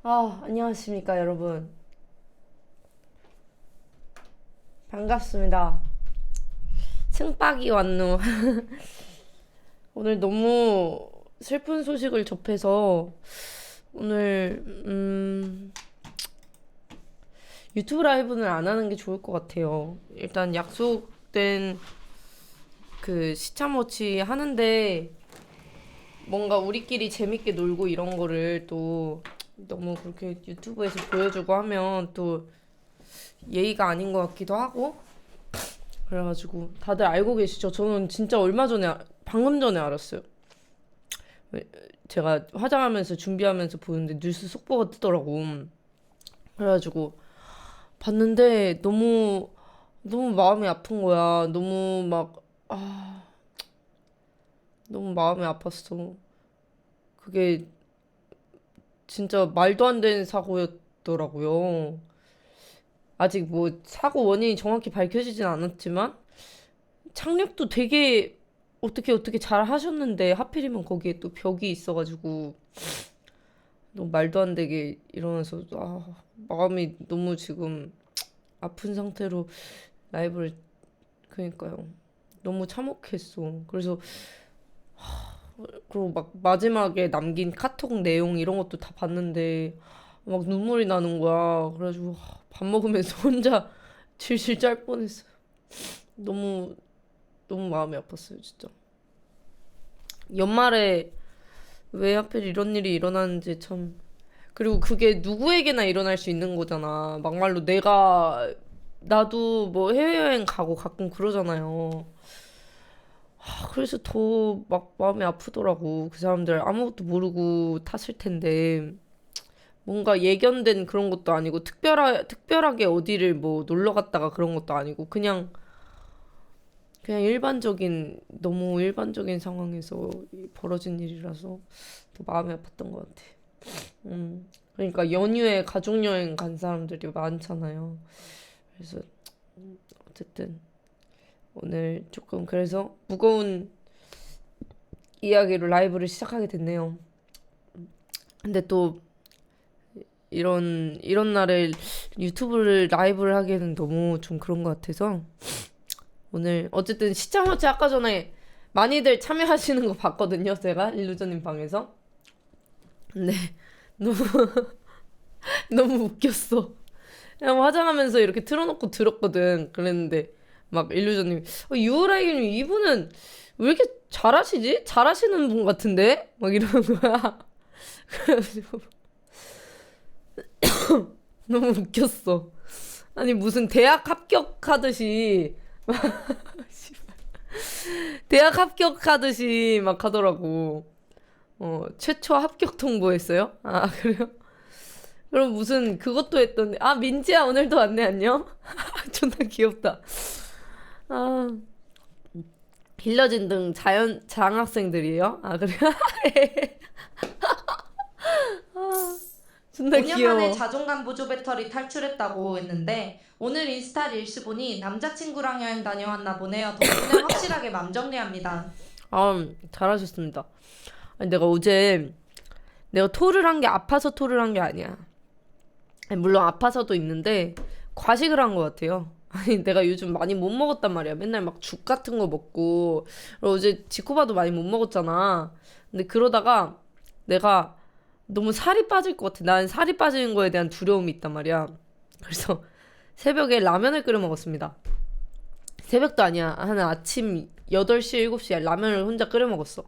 안녕하십니까, 여러분. 반갑습니다. 승박이 왔노. 오늘 너무 슬픈 소식을 접해서 오늘 유튜브 라이브는 안 하는 게 좋을 것 같아요. 일단 약속된 그 시참워치 하는데 뭔가 우리끼리 재밌게 놀고 이런 거를 또 너무 그렇게 유튜브에서 보여주고 하면 또 예의가 아닌 것 같기도 하고, 그래가지고 다들 알고 계시죠? 저는 진짜 얼마 전에 방금 전에 알았어요. 제가 화장하면서 준비하면서 보는데 뉴스 속보가 뜨더라고. 그래가지고 봤는데 너무 너무 마음이 아픈 거야. 너무 마음이 아팠어. 그게 진짜 말도 안 되는 사고였더라고요. 아직 뭐 사고 원인이 정확히 밝혀지진 않았지만 착륙도 되게 어떻게 잘 하셨는데 하필이면 거기에 또 벽이 있어가지고 너무 말도 안 되게 일어나서 마음이 너무 지금 아픈 상태로 라이브를, 그니까요, 너무 참혹했어. 그래서 그리고 막 마지막에 남긴 카톡 내용 이런 것도 다 봤는데 막 눈물이 나는 거야. 그래가지고 밥 먹으면서 혼자 질질 짤 뻔했어. 너무 너무 마음이 아팠어요, 진짜. 연말에 왜 하필 이런 일이 일어나는지 참. 그리고 그게 누구에게나 일어날 수 있는 거잖아. 막말로 나도 뭐 해외여행 가고 가끔 그러잖아요. 그래서 더 막 마음이 아프더라고. 그 사람들 아무것도 모르고 탔을 텐데. 뭔가 예견된 그런 것도 아니고, 특별하게 어디를 뭐 놀러 갔다가 그런 것도 아니고, 그냥 너무 일반적인 상황에서 벌어진 일이라서 더 마음이 아팠던 것 같아. 그러니까 연휴에 가족여행 간 사람들이 많잖아요. 그래서 어쨌든 오늘 조금 그래서 무거운 이야기로 라이브를 시작하게 됐네요. 근데 또 이런 날에 유튜브를 라이브를 하기에는 너무 좀 그런 것 같아서 오늘 어쨌든 시청자치 아까 전에 많이들 참여하시는 거 봤거든요. 제가 일루전님 방에서. 근데 너무 너무 웃겼어. 그냥 화장하면서 이렇게 틀어놓고 들었거든. 그랬는데 막 일루전님이 유라이님 이분은 왜 이렇게 잘하시지? 잘하시는 분 같은데? 막 이러는 거야. 그래가지고 너무 웃겼어. 아니 무슨 대학 합격하듯이 대학 합격하듯이 막 하더라고. 최초 합격 통보했어요? 아, 그래요? 그럼 무슨 그것도 했던데. 민지야, 오늘도 왔네, 안녕? 존나 귀엽다. 아, 빌려진 등 장학생들이에요? 그래요? 존나 5년 만에 귀여워. 자존감 보조 배터리 탈출했다고 했는데 오늘 인스타 릴스 보니 남자친구랑 여행 다녀왔나 보네요. 덕분에 확실하게 맘 정리합니다. 잘하셨습니다. 아니, 내가 토를 한 게 아파서 토를 한 게 아니야. 아니, 물론 아파서도 있는데, 과식을 한 것 같아요. 아니, 내가 요즘 많이 못 먹었단 말이야. 맨날 막 죽 같은 거 먹고, 그리고 어제 지코바도 많이 못 먹었잖아. 근데 그러다가 내가 너무 살이 빠질 것 같아. 난 살이 빠지는 거에 대한 두려움이 있단 말이야. 그래서 새벽에 라면을 끓여 먹었습니다. 새벽도 아니야. 한 아침 8시, 7시에 라면을 혼자 끓여 먹었어.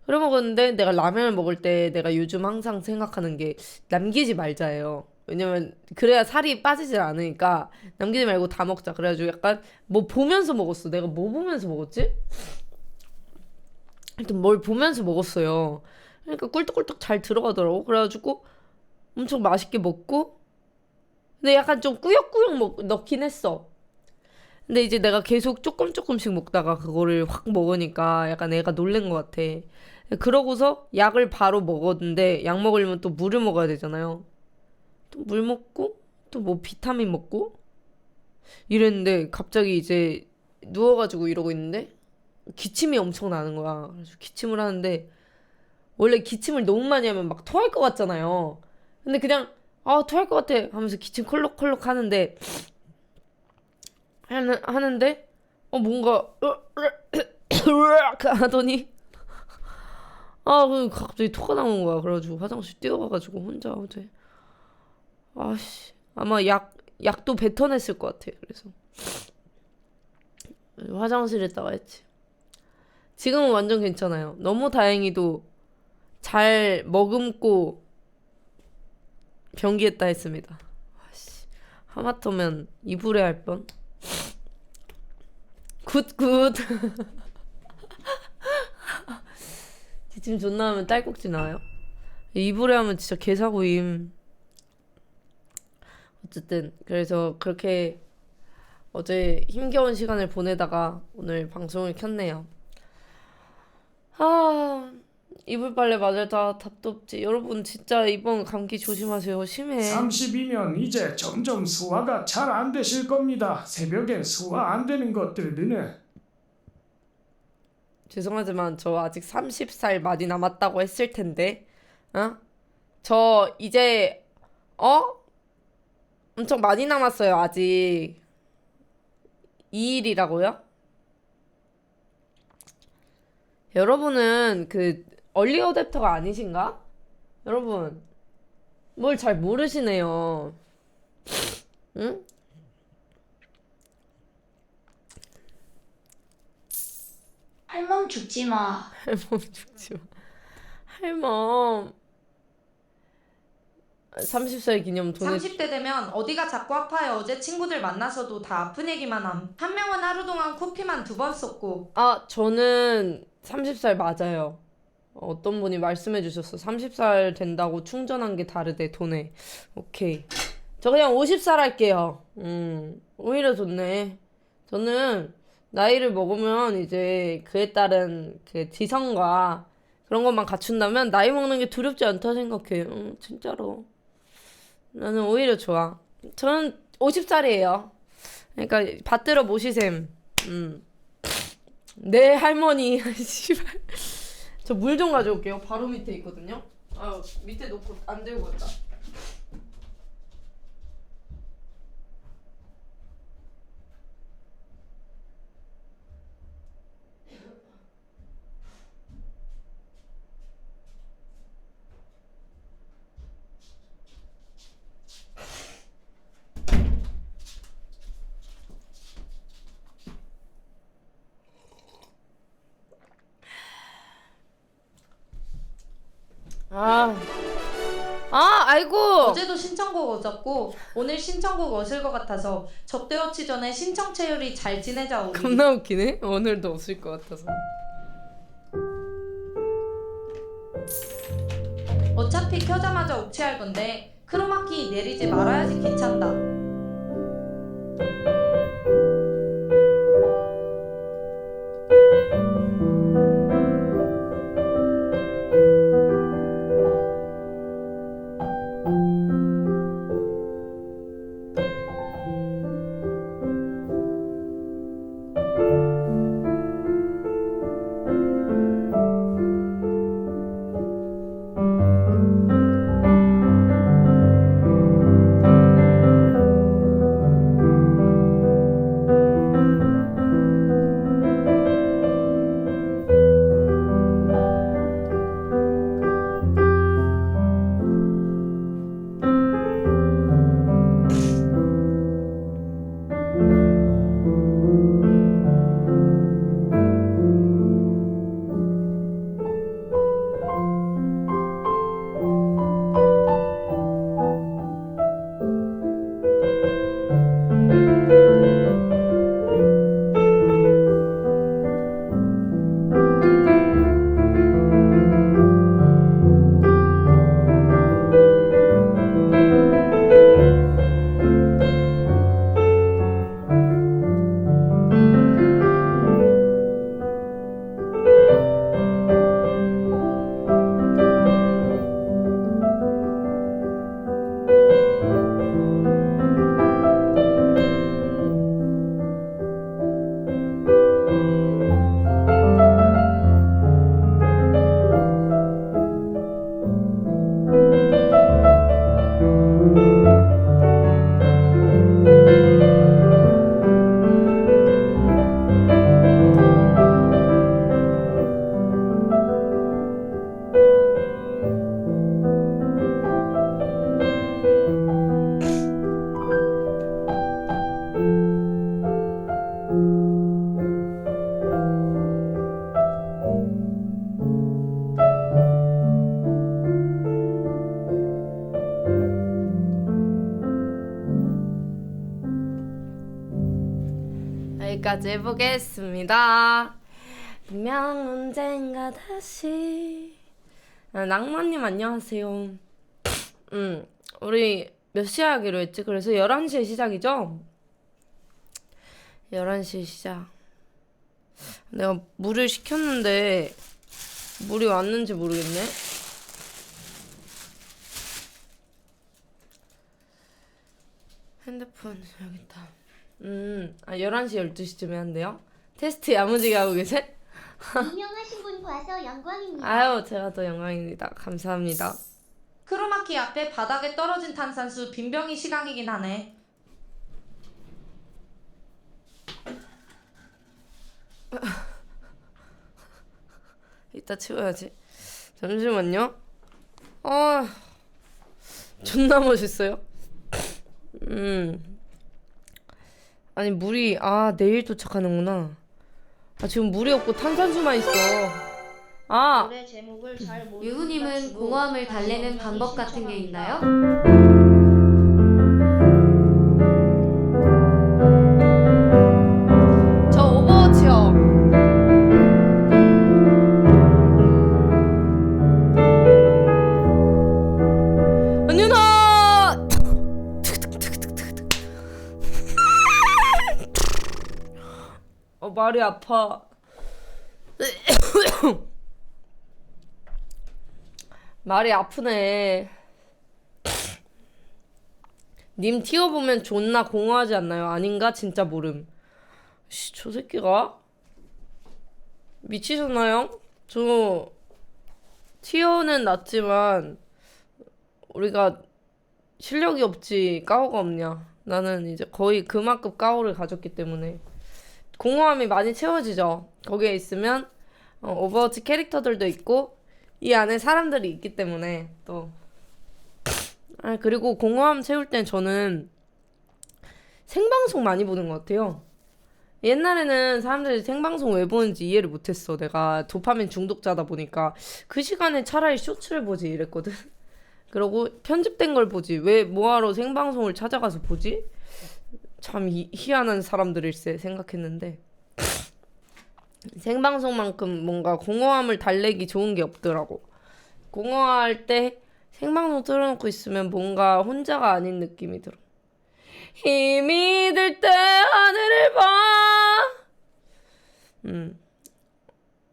끓여 먹었는데 내가 라면을 먹을 때 내가 요즘 항상 생각하는 게 남기지 말자예요. 왜냐면 그래야 살이 빠지질 않으니까 남기지 말고 다 먹자. 그래가지고 약간 뭐 보면서 먹었어. 내가 뭐 보면서 먹었지? 하여튼 뭘 보면서 먹었어요. 그러니까 꿀떡꿀떡 잘 들어가더라고. 그래가지고 엄청 맛있게 먹고, 근데 약간 좀 꾸역꾸역 넣긴 했어. 근데 이제 내가 계속 조금씩 먹다가 그거를 확 먹으니까 약간 애가 놀란 것 같아. 그러고서 약을 바로 먹었는데, 약 먹으려면 또 물을 먹어야 되잖아요. 또 물 먹고 또 뭐 비타민 먹고 이랬는데 갑자기 이제 누워가지고 이러고 있는데 기침이 엄청 나는 거야. 그래서 기침을 하는데, 원래 기침을 너무 많이 하면 막 토할 것 같잖아요. 근데 그냥 토할 것 같아 하면서 기침 콜록콜록 하는데 뭔가 하더니 갑자기 토가 나온 거야. 그래가지고 화장실 뛰어가가지고 혼자 어제 아마 약도 뱉어냈을 것 같아. 그래서 화장실에다가 했지. 지금은 완전 괜찮아요. 너무 다행히도 잘 머금고 변기했다 했습니다. 하마터면 이불에 할 뻔. 굿굿. 기침 존나 하면 딸꾹질 나와요. 이불에 하면 진짜 개사고임. 어쨌든 그래서 그렇게 어제 힘겨운 시간을 보내다가 오늘 방송을 켰네요. 이불 빨래 맞을다 답도 없지. 여러분 진짜 이번 감기 조심하세요. 심해. 30이면 이제 점점 소화가 잘 안 되실 겁니다. 새벽엔 소화 안 되는 것들 드네. 죄송하지만 저 아직 30살 많이 남았다고 했을 텐데 저 이제 엄청 많이 남았어요. 아직 2일이라고요? 여러분은 그 얼리 어댑터가 아니신가? 여러분 뭘 잘 모르시네요. 응? 할멈 죽지 마. 할멈 죽지 마. 할멈 30살 기념 돈에 30대 되면 어디가 자꾸 아파요. 어제 친구들 만나서도 다 아픈 얘기만 함. 한 명은 하루 동안 코피만 2번 쏟고. 저는 30살 맞아요. 어떤 분이 말씀해 주셨어. 30살 된다고 충전한 게 다르대, 돈에. 오케이. 저 그냥 50살 할게요. 오히려 좋네. 저는 나이를 먹으면 이제 그에 따른 그 지성과 그런 것만 갖춘다면 나이 먹는 게 두렵지 않다 생각해. 진짜로. 나는 오히려 좋아. 저는 50살이에요. 그러니까 받들어 모시셈. 내 할머니. 씨발. 저 물 좀 가져올게요. 바로 밑에 있거든요. 밑에 놓고 안 들고 왔다. 아이고. 어제도 신청곡 얻었고 오늘 신청곡 얻을 것 같아서 접대워치 전에 신청 체율이 잘 지내자 우리. 겁나 웃기네. 오늘도 없을 것 같아서. 어차피 켜자마자 옥체할 건데 크로마키 내리지 말아야지 귀찮다. 여기까지 해보겠습니다. 분명 언젠가 다시. 낭만님 안녕하세요. 우리 몇 시에 하기로 했지? 그래서 11시에 시작이죠? 11시에 시작. 내가 물을 시켰는데 물이 왔는지 모르겠네. 핸드폰 여기 있다. 11시 12시쯤에 한대요. 테스트 야무지게 하고 계세? 유명하신 분 봐서 영광입니다. 아유, 제가 더 영광입니다. 감사합니다. 크로마키 앞에 바닥에 떨어진 탄산수 빈병이 시각이긴 하네. 이따 치워야지. 잠시만요. 존나 멋있어요. 아니 물이 내일 도착하는구나. 지금 물이 없고 탄산수만 있어. 노래 제목을 잘 모르는 유우님은 공허함을 달래는 방법 같은 게 있나요? 저 오버워치요. 은윤아! 말이 아파. 말이 아프네. 님 튀어보면 존나 공허하지 않나요? 아닌가? 진짜 모름. 저 새끼가? 미치셨나요? 저 티어는 낮지만 우리가 실력이 없지 까오가 없냐. 나는 이제 거의 그만큼 까오를 가졌기 때문에 공허함이 많이 채워지죠. 거기에 있으면 오버워치 캐릭터들도 있고 이 안에 사람들이 있기 때문에 또 그리고 공허함 채울 땐 저는 생방송 많이 보는 것 같아요. 옛날에는 사람들이 생방송 왜 보는지 이해를 못했어. 내가 도파민 중독자다 보니까 그 시간에 차라리 쇼츠를 보지 이랬거든. 그러고 편집된 걸 보지 왜 뭐하러 생방송을 찾아가서 보지? 참 희한한 사람들일세 생각했는데 생방송만큼 뭔가 공허함을 달래기 좋은 게 없더라고. 공허할 때 생방송 틀어놓고 있으면 뭔가 혼자가 아닌 느낌이 들어. 힘이 들 때 하늘을 봐.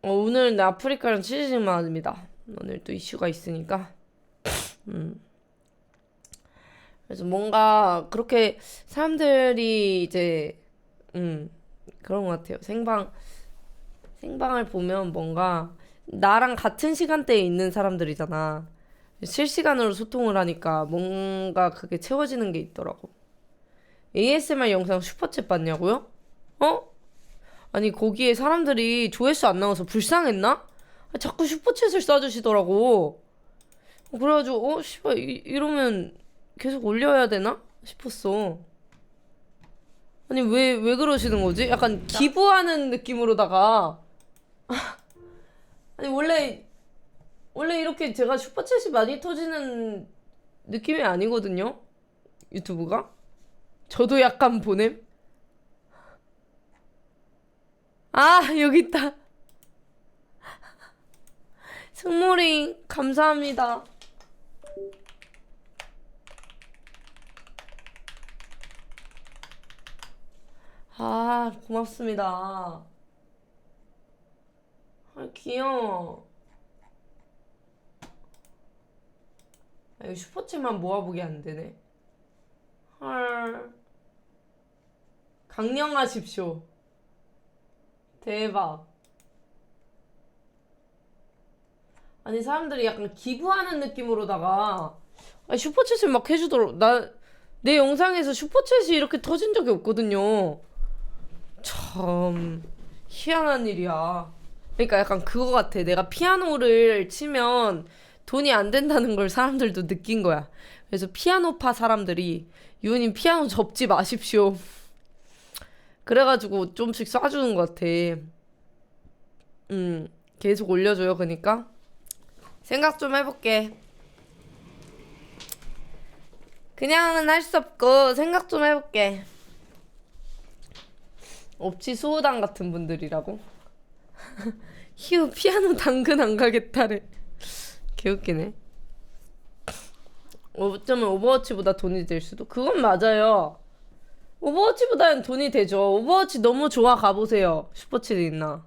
오늘 아프리카랑 치즈만 합니다. 오늘 또 이슈가 있으니까. 그래서 뭔가 그렇게 사람들이 이제 그런 것 같아요. 생방을 보면 뭔가 나랑 같은 시간대에 있는 사람들이잖아. 실시간으로 소통을 하니까 뭔가 그게 채워지는 게 있더라고. ASMR 영상 슈퍼챗 봤냐고요? 아니 거기에 사람들이 조회수 안 나와서 불쌍했나? 자꾸 슈퍼챗을 쏴주시더라고. 그래가지고 씨발 이러면 계속 올려야 되나? 싶었어. 아니 왜 그러시는 거지? 약간 기부하는 느낌으로다가 아니 원래 이렇게 제가 슈퍼챗이 많이 터지는 느낌이 아니거든요. 유튜브가. 저도 약간 보냄. 여기 있다. 승모링 감사합니다. 고맙습니다. 귀여워. 이거 슈퍼챗만 모아보기 안 되네. 헐. 강령하십시오. 대박. 아니 사람들이 약간 기부하는 느낌으로다가 슈퍼챗을 막 해주더라고. 내 영상에서 슈퍼챗이 이렇게 터진 적이 없거든요. 참 희한한 일이야. 그러니까 약간 그거 같아. 내가 피아노를 치면 돈이 안 된다는 걸 사람들도 느낀 거야. 그래서 피아노파 사람들이 유우님 피아노 접지 마십시오. 그래가지고 좀씩 쏴주는 것 같아. 계속 올려줘요. 그러니까 생각 좀 해볼게. 그냥은 할 수 없고 생각 좀 해볼게. 업치 수호당 같은 분들이라고? 휴 피아노 당근 안 가겠다래. 개웃기네. 어쩌면 오버워치보다 돈이 될 수도. 그건 맞아요. 오버워치보다는 돈이 되죠. 오버워치 너무 좋아 가보세요. 슈퍼챗 있나?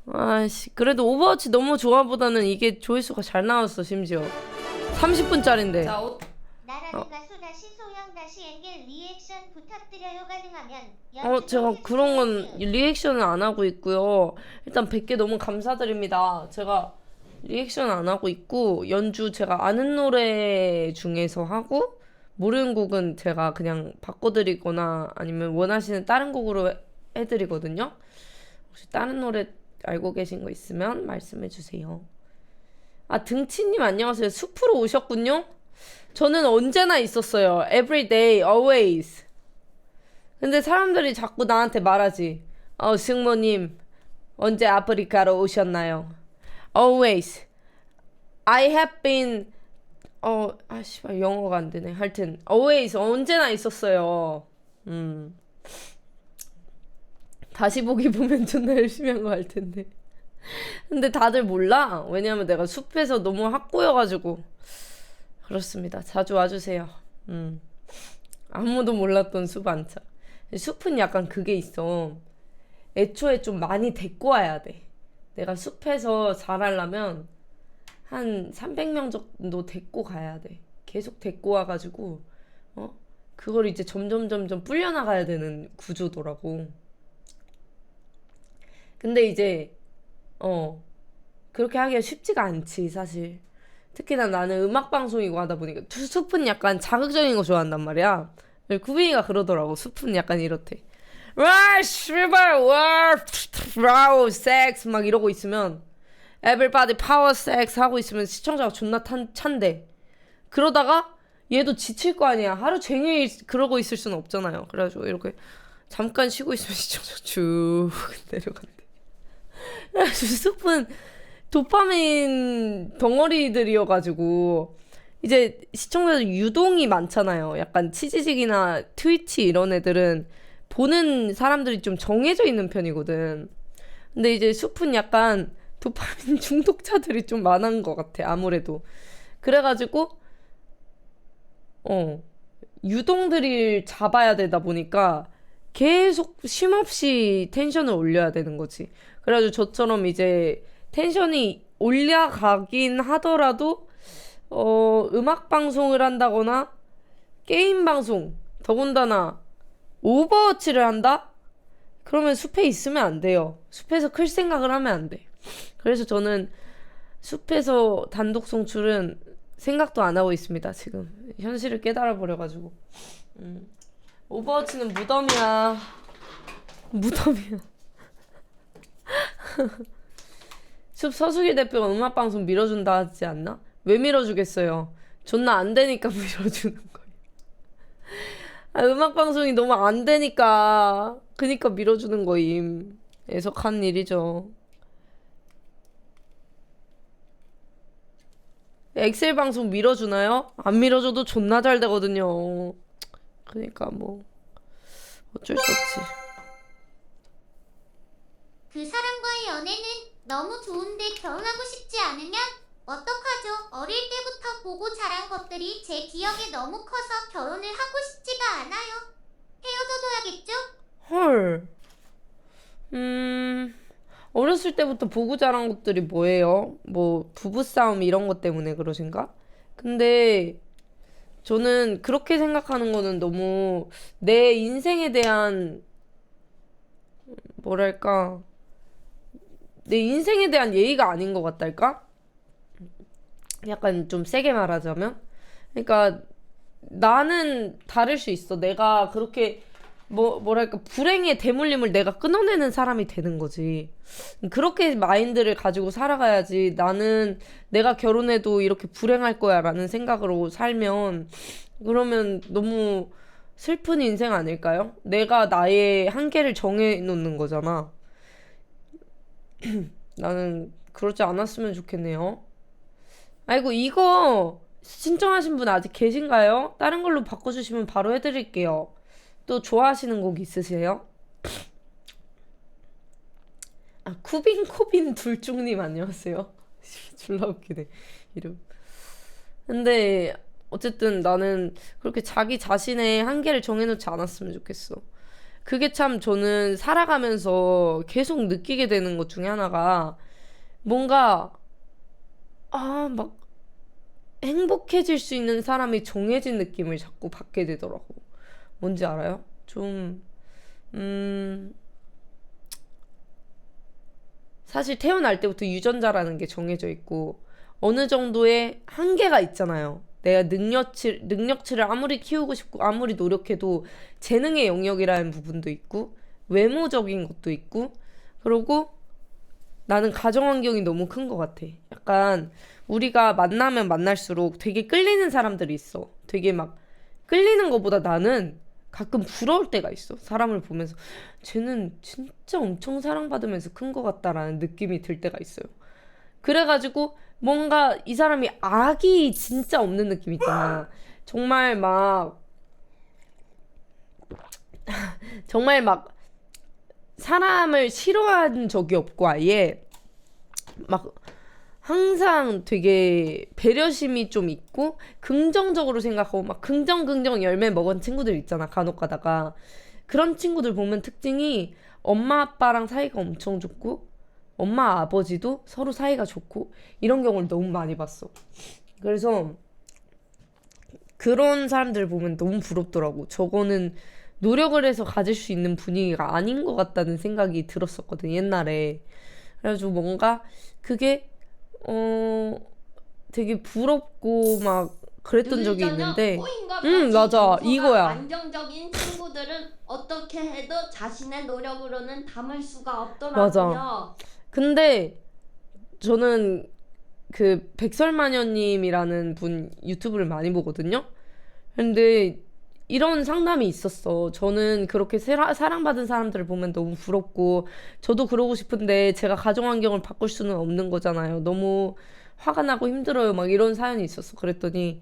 아씨 그래도 오버워치 너무 좋아보다는 이게 조회수가 잘 나왔어. 심지어 30분짜린데. 자, 나라는 가수 다시 소형 다시 엔겔 리액션 부탁드려요. 가능하면 제가 그런 건 리액션을 안 하고 있고요. 일단 100개 너무 감사드립니다. 제가 리액션 안 하고 있고, 연주 제가 아는 노래 중에서 하고, 모르는 곡은 제가 그냥 바꿔드리거나 아니면 원하시는 다른 곡으로 해드리거든요. 혹시 다른 노래 알고 계신 거 있으면 말씀해주세요. 아, 등치님 안녕하세요. 숲으로 오셨군요? 저는 언제나 있었어요. Every day, always. 근데 사람들이 자꾸 나한테 말하지. 승모님, 언제 아프리카로 오셨나요? Always. I have been. 씨발, 영어가 안 되네. 하여튼, always, 언제나 있었어요. 다시 보기 보면 존나 열심히 한 거 알 텐데. 근데 다들 몰라. 왜냐면 내가 숲에서 너무 학고여가지고. 그렇습니다. 자주 와주세요. 아무도 몰랐던 숲 안차. 숲은 약간 그게 있어. 애초에 좀 많이 데리고 와야 돼. 내가 숲에서 잘하려면 한 300명 정도 데리고 가야 돼. 계속 데리고 와가지고 그걸 이제 점점 불려나가야 되는 구조더라고. 근데 이제 그렇게 하기가 쉽지가 않지 사실. 특히나 나는 음악방송이고 하다 보니까 숲은 약간 자극적인 거 좋아한단 말이야. 구빈이가 그러더라고. 숲은 약간 이렇대. 와 씨발 와우 섹스 막 이러고 있으면 everybody power sex 하고 있으면 시청자가 존나 찬대. 그러다가 얘도 지칠 거 아니야. 하루 종일 그러고 있을 수는 없잖아요. 그래가지고 이렇게 잠깐 쉬고 있으면 시청자가 쭉 내려간대. 그래가지고 숲은 도파민 덩어리들이어가지고 이제 시청자들 유동이 많잖아요. 약간 치지직이나 트위치 이런 애들은 보는 사람들이 좀 정해져 있는 편이거든. 근데 이제 숲은 약간 도파민 중독자들이 좀 많은 것 같아. 아무래도. 그래가지고 유동들을 잡아야 되다 보니까 계속 쉼없이 텐션을 올려야 되는 거지. 그래가지고 저처럼 이제 텐션이 올라가긴 하더라도 음악 방송을 한다거나 게임 방송, 더군다나 오버워치를 한다? 그러면 숲에 있으면 안 돼요. 숲에서 클 생각을 하면 안 돼. 그래서 저는 숲에서 단독 송출은 생각도 안 하고 있습니다. 지금 현실을 깨달아 버려가지고. 오버워치는 무덤이야. 무덤이야. 숲 서수길 대표가 음악방송 밀어준다 하지 않나? 왜 밀어주겠어요? 존나 안 되니까 밀어주는 거예요. 음악방송이 너무 안 되니까 그니까 밀어주는 거임. 애석한 일이죠. 엑셀 방송 밀어주나요? 안 밀어줘도 존나 잘 되거든요. 그니까 뭐 어쩔 수 없지. 그 사람과의 연애는 너무 좋은데 결혼하고 싶지 않으면 어떡하죠? 어릴 때부터 보고 자란 것들이 제 기억에 너무 커서 결혼을 하고 싶지가 않아요. 헤어져둬야겠죠? 헐. 어렸을 때부터 보고 자란 것들이 뭐예요? 뭐 부부싸움 이런 것 때문에 그러신가? 근데 저는 그렇게 생각하는 거는 너무 내 인생에 대한 뭐랄까 내 인생에 대한 예의가 아닌 것 같달까? 약간 좀 세게 말하자면? 그러니까 나는 다를 수 있어. 내가 그렇게 뭐랄까 불행의 대물림을 내가 끊어내는 사람이 되는 거지. 그렇게 마인드를 가지고 살아가야지. 나는 내가 결혼해도 이렇게 불행할 거야 라는 생각으로 살면 그러면 너무 슬픈 인생 아닐까요? 내가 나의 한계를 정해놓는 거잖아. 나는 그러지 않았으면 좋겠네요. 아이고 이거 신청하신 분 아직 계신가요? 다른 걸로 바꿔주시면 바로 해드릴게요. 또 좋아하시는 곡 있으세요? 쿠빈 코빈 둘중님 안녕하세요. 졸라 웃기네 이름. 근데 어쨌든 나는 그렇게 자기 자신의 한계를 정해놓지 않았으면 좋겠어. 그게 참 저는 살아가면서 계속 느끼게 되는 것 중에 하나가 뭔가 막 행복해질 수 있는 사람이 정해진 느낌을 자꾸 받게 되더라고. 뭔지 알아요? 좀 사실 태어날 때부터 유전자라는 게 정해져 있고 어느 정도의 한계가 있잖아요. 내가 능력치를 아무리 키우고 싶고 아무리 노력해도 재능의 영역이라는 부분도 있고 외모적인 것도 있고 그리고 나는 가정 환경이 너무 큰 것 같아. 약간 우리가 만나면 만날수록 되게 끌리는 사람들이 있어. 되게 막 끌리는 것보다 나는 가끔 부러울 때가 있어. 사람을 보면서 쟤는 진짜 엄청 사랑받으면서 큰 것 같다라는 느낌이 들 때가 있어요. 그래가지고 뭔가 이 사람이 악이 진짜 없는 느낌 있잖아. 정말 막 사람을 싫어한 적이 없고 아예 막 항상 되게 배려심이 좀 있고 긍정적으로 생각하고 막 긍정 열매 먹은 친구들 있잖아. 간혹 가다가 그런 친구들 보면 특징이 엄마 아빠랑 사이가 엄청 좋고 엄마 아버지도 서로 사이가 좋고 이런 경우를 너무 많이 봤어. 그래서 그런 사람들을 보면 너무 부럽더라고. 저거는 노력을 해서 가질 수 있는 분위기가 아닌 것 같다는 생각이 들었었거든 옛날에. 그래가지고 뭔가 그게 되게 부럽고 막 그랬던 적이 있는데 맞아 이거야. 안정적인 친구들은 어떻게 해도 자신의 노력으로는 담을 수가 없더라고요. 맞아. 근데 저는 그 백설마녀님이라는 분 유튜브를 많이 보거든요. 근데 이런 상담이 있었어. 저는 그렇게 사랑받은 사람들을 보면 너무 부럽고 저도 그러고 싶은데 제가 가정 환경을 바꿀 수는 없는 거잖아요. 너무 화가 나고 힘들어요. 막 이런 사연이 있었어. 그랬더니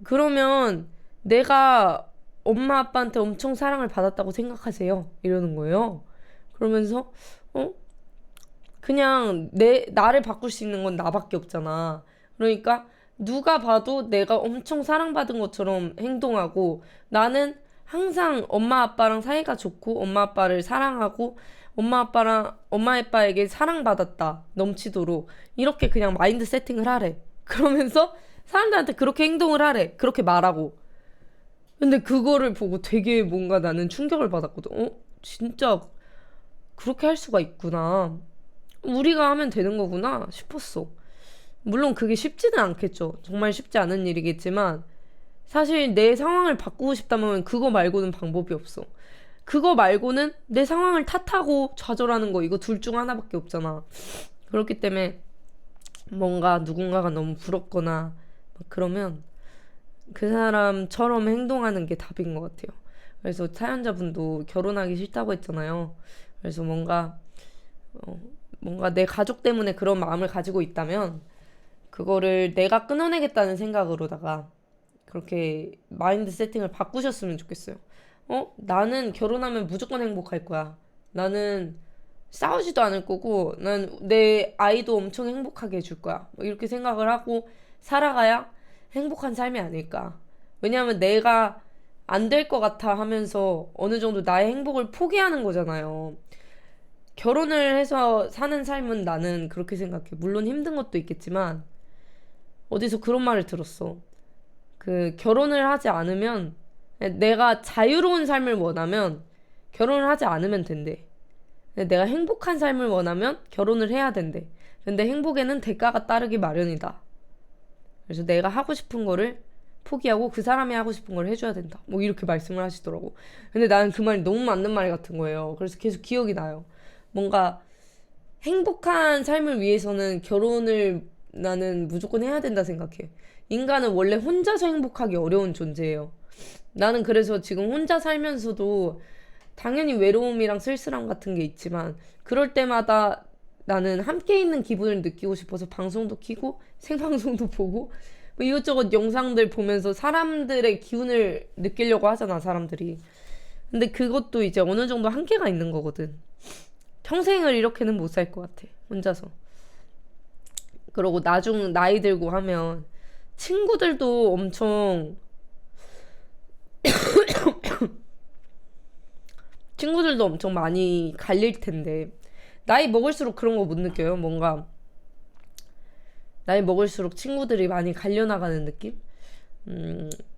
그러면 내가 엄마 아빠한테 엄청 사랑을 받았다고 생각하세요? 이러는 거예요. 그러면서 그냥 나를 바꿀 수 있는 건 나밖에 없잖아. 그러니까 누가 봐도 내가 엄청 사랑받은 것처럼 행동하고 나는 항상 엄마 아빠랑 사이가 좋고 엄마 아빠를 사랑하고 엄마 아빠에게 사랑받았다 넘치도록 이렇게 그냥 마인드 세팅을 하래. 그러면서 사람들한테 그렇게 행동을 하래. 그렇게 말하고. 근데 그거를 보고 되게 뭔가 나는 충격을 받았거든. 진짜 그렇게 할 수가 있구나. 우리가 하면 되는 거구나 싶었어. 물론 그게 쉽지는 않겠죠. 정말 쉽지 않은 일이겠지만 사실 내 상황을 바꾸고 싶다면 그거 말고는 방법이 없어. 그거 말고는 내 상황을 탓하고 좌절하는 거 이거 둘 중 하나밖에 없잖아. 그렇기 때문에 뭔가 누군가가 너무 부럽거나 막 그러면 그 사람처럼 행동하는 게 답인 것 같아요. 그래서 사연자분도 결혼하기 싫다고 했잖아요. 그래서 뭔가 내 가족 때문에 그런 마음을 가지고 있다면 그거를 내가 끊어내겠다는 생각으로다가 그렇게 마인드 세팅을 바꾸셨으면 좋겠어요. 나는 결혼하면 무조건 행복할 거야. 나는 싸우지도 않을 거고 난 내 아이도 엄청 행복하게 해줄 거야. 뭐 이렇게 생각을 하고 살아가야 행복한 삶이 아닐까. 왜냐하면 내가 안 될 것 같아 하면서 어느 정도 나의 행복을 포기하는 거잖아요. 결혼을 해서 사는 삶은 나는 그렇게 생각해. 물론 힘든 것도 있겠지만 어디서 그런 말을 들었어. 그 결혼을 하지 않으면 내가 자유로운 삶을 원하면 결혼을 하지 않으면 된대. 내가 행복한 삶을 원하면 결혼을 해야 된대. 근데 행복에는 대가가 따르기 마련이다. 그래서 내가 하고 싶은 거를 포기하고 그 사람이 하고 싶은 걸 해줘야 된다. 뭐 이렇게 말씀을 하시더라고. 근데 나는 그 말이 너무 맞는 말 같은 거예요. 그래서 계속 기억이 나요. 뭔가 행복한 삶을 위해서는 결혼을 나는 무조건 해야 된다 생각해. 인간은 원래 혼자서 행복하기 어려운 존재예요. 나는 그래서 지금 혼자 살면서도 당연히 외로움이랑 쓸쓸함 같은 게 있지만 그럴 때마다 나는 함께 있는 기분을 느끼고 싶어서 방송도 켜고 생방송도 보고 뭐 이것저것 영상들 보면서 사람들의 기운을 느끼려고 하잖아, 사람들이. 근데 그것도 이제 어느 정도 한계가 있는 거거든. 평생을 이렇게는 못 살 것 같아. 혼자서. 그러고 나이 들고 하면 친구들도 엄청 친구들도 엄청 많이 갈릴 텐데 나이 먹을수록 그런 거 못 느껴요? 뭔가 나이 먹을수록 친구들이 많이 갈려나가는 느낌?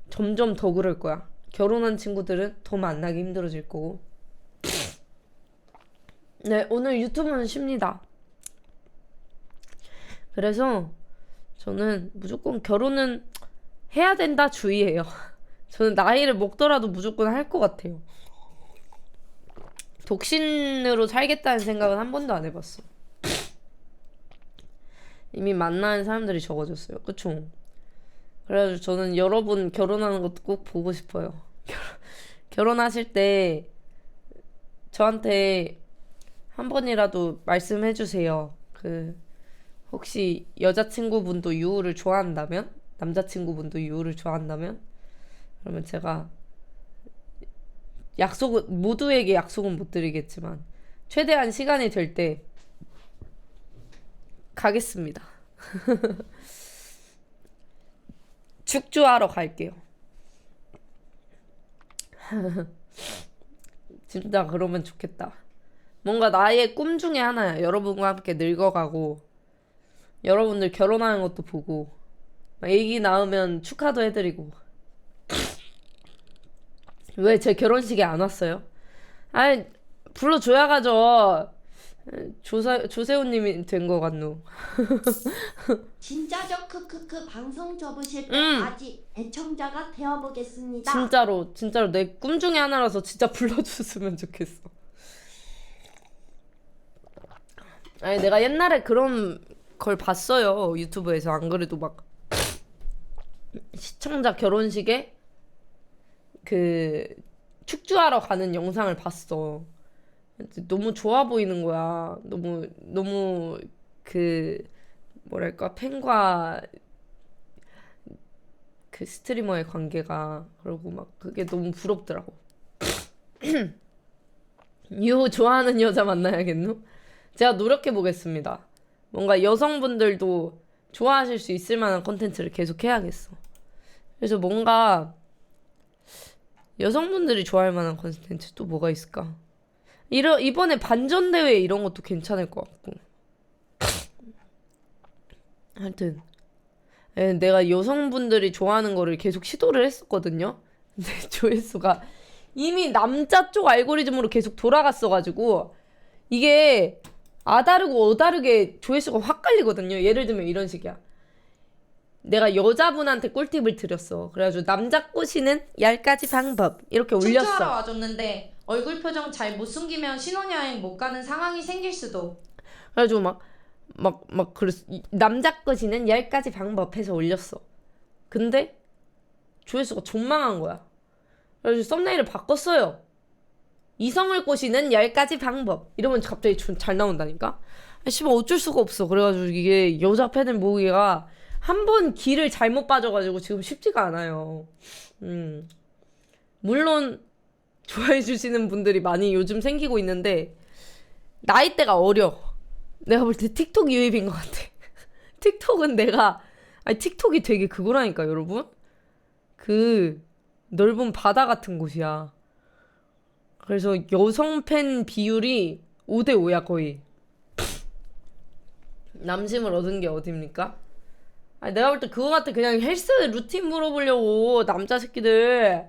점점 더 그럴 거야. 결혼한 친구들은 더 만나기 힘들어질 거고. 네, 오늘 유튜브는 쉽니다. 그래서 저는 무조건 결혼은 해야 된다 주의예요. 저는 나이를 먹더라도 무조건 할 것 같아요. 독신으로 살겠다는 생각은 한 번도 안 해봤어. 이미 만나는 사람들이 적어졌어요. 그쵸? 그래가지고 저는 여러분 결혼하는 것도 꼭 보고 싶어요. 결혼하실 때 저한테 한 번이라도 말씀해주세요. 혹시 여자친구분도 유우를 좋아한다면, 남자친구분도 유우를 좋아한다면, 그러면 제가 모두에게 약속은 못 드리겠지만 최대한 시간이 될 때 가겠습니다. 축주하러 갈게요. 진짜 그러면 좋겠다. 뭔가 나의 꿈 중에 하나야. 여러분과 함께 늙어가고 여러분들 결혼하는 것도 보고 애기 낳으면 축하도 해드리고. 왜 제 결혼식에 안 왔어요? 아이, 불러줘야 가죠. 조세호님이 된 거 같노. 진짜죠? 크크크 방송 접으실 때 아직 애청자가 되어보겠습니다. 진짜로 내 꿈 중에 하나라서 진짜 불러줬으면 좋겠어. 아니 내가 옛날에 그런 걸 봤어요. 유튜브에서. 안 그래도 막 시청자 결혼식에 축주하러 가는 영상을 봤어. 너무 좋아 보이는 거야. 너무 뭐랄까, 팬과 스트리머의 관계가. 그리고 막 그게 너무 부럽더라고. 유호 좋아하는 여자 만나야겠노? 제가 노력해 보겠습니다. 뭔가 여성분들도 좋아하실 수 있을 만한 콘텐츠를 계속 해야겠어. 그래서 뭔가 여성분들이 좋아할 만한 콘텐츠 또 뭐가 있을까? 이번에 반전대회 이런 것도 괜찮을 것 같고. 하여튼 내가 여성분들이 좋아하는 거를 계속 시도를 했었거든요. 근데 조회수가 이미 남자 쪽 알고리즘으로 계속 돌아갔어가지고 이게 아다르고 어다르게 조회수가 확 갈리거든요. 예를 들면 이런 식이야. 내가 여자분한테 꿀팁을 드렸어. 그래가지고 남자 꼬시는 10가지 방법 이렇게 올렸어. 축주하러 와줬는데 얼굴 표정 잘 못 숨기면 신혼여행 못 가는 상황이 생길 수도. 그래가지고 막 그랬어. 남자 꼬시는 10가지 방법 해서 올렸어. 근데 조회수가 존망한 거야. 그래가지고 썸네일을 바꿨어요. 이성을 꼬시는 10가지 방법 이러면 갑자기 잘 나온다니까. 씨발 어쩔 수가 없어. 그래가지고 이게 여자 팬을 모으기가 한 번 길을 잘못 빠져가지고 지금 쉽지가 않아요. 물론 좋아해 주시는 분들이 많이 요즘 생기고 있는데 나이대가 어려. 내가 볼 때 틱톡 유입인 것 같아. 틱톡은 틱톡이 되게 그거라니까 여러분. 넓은 바다 같은 곳이야. 그래서 여성 팬 비율이 5대5야 거의. 남심을 얻은 게 어딥니까? 아니 내가 볼 때 그거 같아. 그냥 헬스 루틴 물어보려고 남자 새끼들.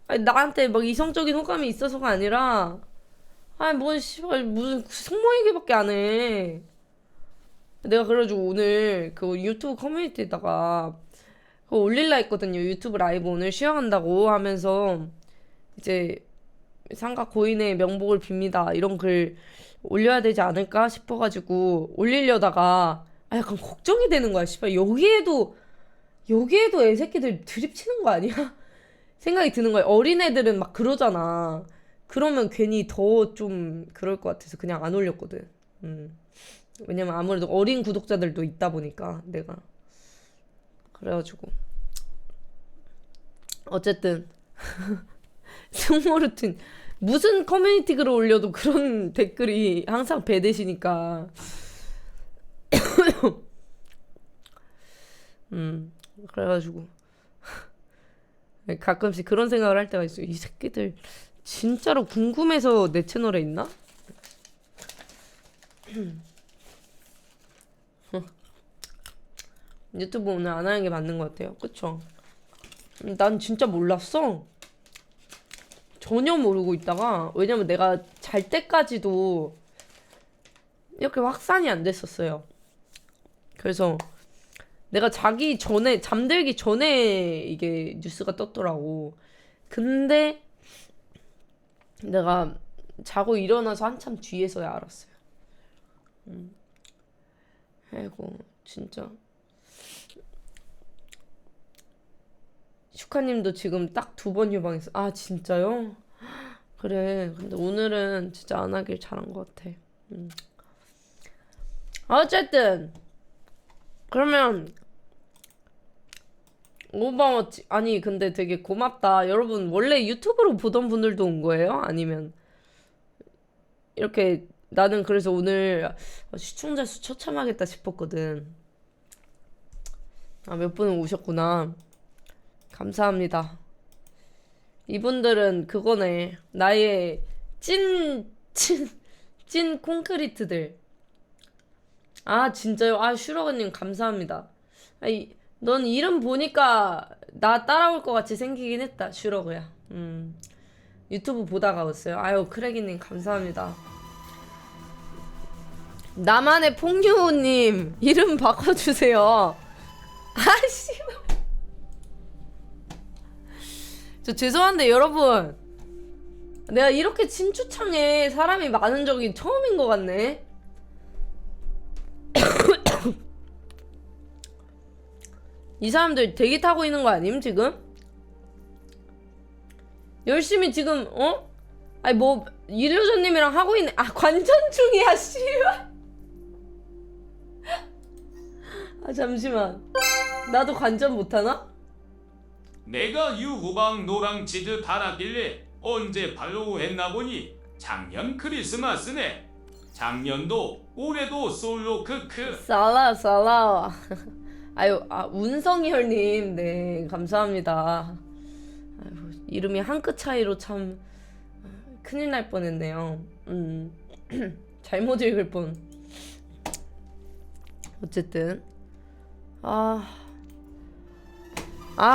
아니 나한테 막 이성적인 호감이 있어서가 아니라 아니 무슨 승모얘기밖에 안 해. 내가 그래가지고 오늘 유튜브 커뮤니티에다가 그거 올릴라 했거든요. 유튜브 라이브 오늘 쉬어간다고 하면서 이제 상가 고인의 명복을 빕니다 이런 글 올려야 되지 않을까 싶어가지고 올리려다가 약간 걱정이 되는 거야. 씨발 여기에도 애새끼들 드립치는 거 아니야? 생각이 드는 거야. 어린애들은 막 그러잖아. 그러면 괜히 더 좀 그럴 것 같아서 그냥 안 올렸거든. 왜냐면 아무래도 어린 구독자들도 있다 보니까 내가. 그래가지고 어쨌든 승모 루틴 무슨 커뮤니티 글을 올려도 그런 댓글이 항상 배되시니까. 그래가지고 가끔씩 그런 생각을 할 때가 있어요. 이 새끼들 진짜로 궁금해서 내 채널에 있나? 유튜브 오늘 안 하는 게 맞는 것 같아요. 그쵸? 난 진짜 몰랐어. 전혀 모르고 있다가, 왜냐면 내가 잘 때까지도 이렇게 확산이 안 됐었어요. 그래서 내가 자기 전에, 잠들기 전에 이게 뉴스가 떴더라고. 근데 내가 자고 일어나서 한참 뒤에서야 알았어요. 아이고, 진짜. 슈카님도 지금 딱 2번 유방했어. 아, 진짜요? 그래. 근데 오늘은 진짜 안 하길 잘한 것 같아. 어쨌든 그러면 오버워치, 아니 근데 되게 고맙다. 여러분 원래 유튜브로 보던 분들도 온 거예요? 아니면 이렇게, 나는 그래서 오늘 시청자 수 처참하겠다 싶었거든. 아, 몇 분은 오셨구나. 감사합니다. 이분들은 그거네. 나의 찐 콘크리트들. 아, 진짜요? 아, 슈러가님 감사합니다. 아니, 넌 이름 보니까 나 따라올 것 같이 생기긴 했다, 슈러그야. 유튜브 보다가 왔어요. 아유, 크래기님 감사합니다. 나만의 폭류님 이름 바꿔주세요. 아씨. 저 죄송한데 여러분, 내가 이렇게 친추창에 사람이 많은 적이 처음인 것 같네. 이 사람들 대기 타고 있는 거 아님 지금? 열심히 지금 아니 뭐 이료전님이랑 하고 있네. 아, 관전 중이야 씨발. 아, 잠시만, 나도 관전 못하나? 내가 유후방 노랑치즈 달았길래 언제 팔로우 했나 보니 작년 크리스마스네. 작년도 올해도 솔로 크크. 살라 아유, 아, 운성열님, 네, 감사합니다. 아유, 이름이 한 끗 차이로 참 큰일 날 뻔했네요. 잘못 읽을 뻔. 어쨌든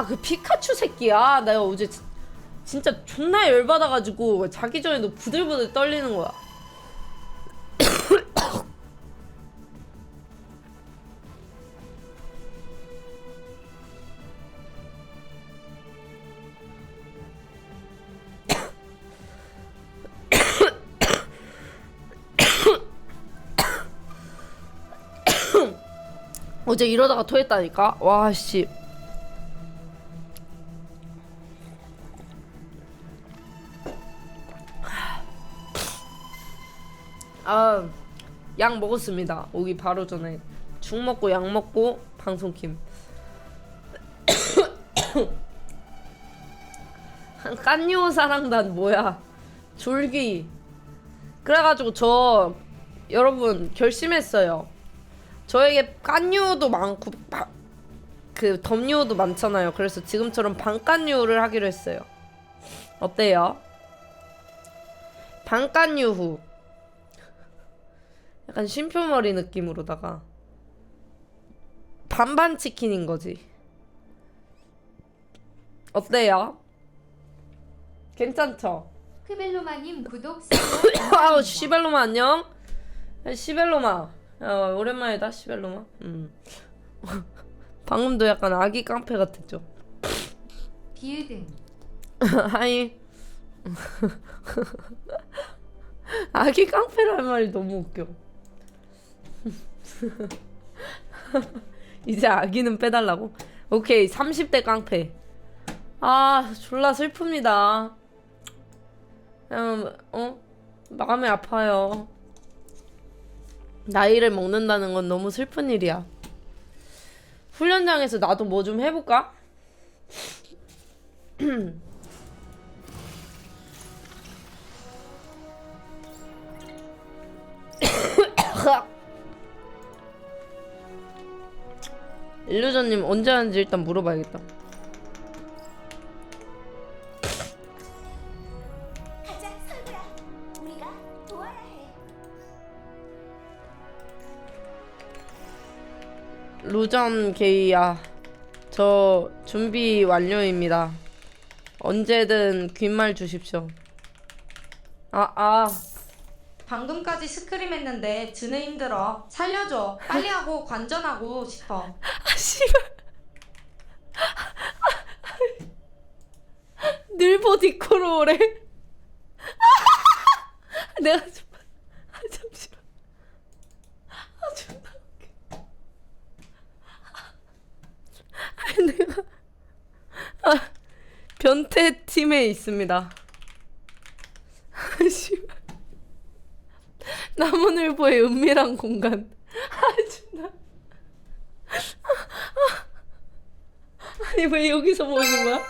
그 피카츄 새끼야. 내가 어제 진짜 존나 열받아가지고 자기 전에도 부들부들 떨리는 거야. 어제 이러다가 토했다니까. 와 씨. 아, 약 먹었습니다. 오기 바로 전에 죽 먹고 약 먹고 방송킴. 깐요 사랑단 뭐야? 졸기. 그래가지고 저 여러분 결심했어요. 저에게 깐요도 많고 그 덤요도 많잖아요. 그래서 지금처럼 반깐요를 하기로 했어요. 어때요? 반깐요후. 약간 쉼표머리 느낌으로다가 반반 치킨인 거지. 어때요? 괜찮죠? 크벨로마님 구독 아우, 시벨로마 안녕. 시벨로마, 오랜만이다 시벨로마. 방금도 약간 아기 깡패 같았죠. 비으등 하이. 아기 깡패라는 말이 너무 웃겨. 이제 아기는 빼달라고? 오케이, 30대 깡패. 아, 졸라 슬픕니다. 그냥 마음이 아파요. 나이를 먹는다는 건 너무 슬픈 일이야. 훈련장에서 나도 뭐 좀 해볼까? 일루전님 언제 하는지 일단 물어봐야겠다. 가자, 설구야. 우리가 도와야 해. 루전 게이야. 저 준비 완료입니다. 언제든 귓말 주십시오. 방금까지 스크림 했는데 드는 힘들어. 살려줘. 빨리 하고 관전하고 싶어. 씨발. 늘보 디코로 오래. 내가 잠시만. 존나 웃겨. 내가 변태 팀에 있습니다. 씨발. 나무늘보의 은밀한 공간. 존나. 아니 왜 여기서 모이는 거야?